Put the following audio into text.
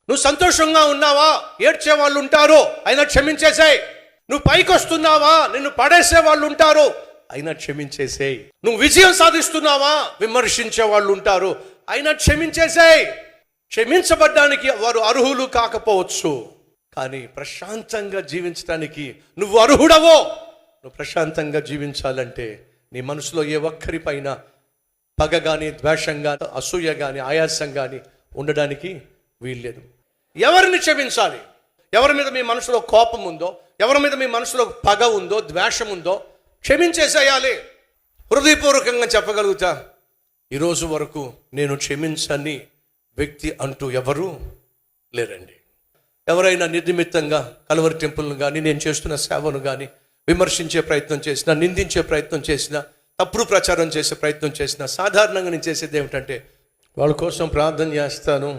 నువ్వు సంతోషంగా ఉన్నావా, ఏడ్చే వాళ్ళు ఉంటారు, అయినా క్షమించేసేయ్. నువ్వు పైకి వస్తున్నావా, నిన్ను పడేసే వాళ్ళు ఉంటారు, అయినా క్షమించేసేయ్. నువ్వు విజయం సాధిస్తున్నావా, విమర్శించే వాళ్ళు ఉంటారు, అయినా క్షమించేసేయ్. క్షమించబడ్డానికి వారు అర్హులు కాకపోవచ్చు, కానీ ప్రశాంతంగా జీవించడానికి నువ్వు అర్హుడవో. నువ్వు ప్రశాంతంగా జీవించాలంటే నీ మనసులో ఏ ఒక్కరి పైన పగ కానీ, ద్వేషం కానీ, అసూయ కానీ, ఆయాసం కానీ ఉండడానికి వీల్లేదు. ఎవరిని క్షమించాలి? ఎవరి మీద మీ మనసులో కోపం ఉందో, ఎవరి మీద మీ మనసులో పగ ఉందో, ద్వేషం ఉందో క్షమించేసేయాలి. హృదయపూర్వకంగా చెప్పగలుగుతా, ఈరోజు వరకు నేను క్షమించని వ్యక్తి అంటూ ఎవరూ లేరండి. ఎవరైనా నిర్నిమిత్తంగా కల్వరి టెంపుల్ను కానీ, నేను చేస్తున్న సేవను కానీ విమర్శించే ప్రయత్నం చేసినా, నిందించే ప్రయత్నం చేసినా, తప్పుడు ప్రచారం చేసే ప్రయత్నం చేసినా, సాధారణంగా నేను చేసేది ఏమిటంటే వాళ్ళ కోసం ప్రార్థన చేస్తాను,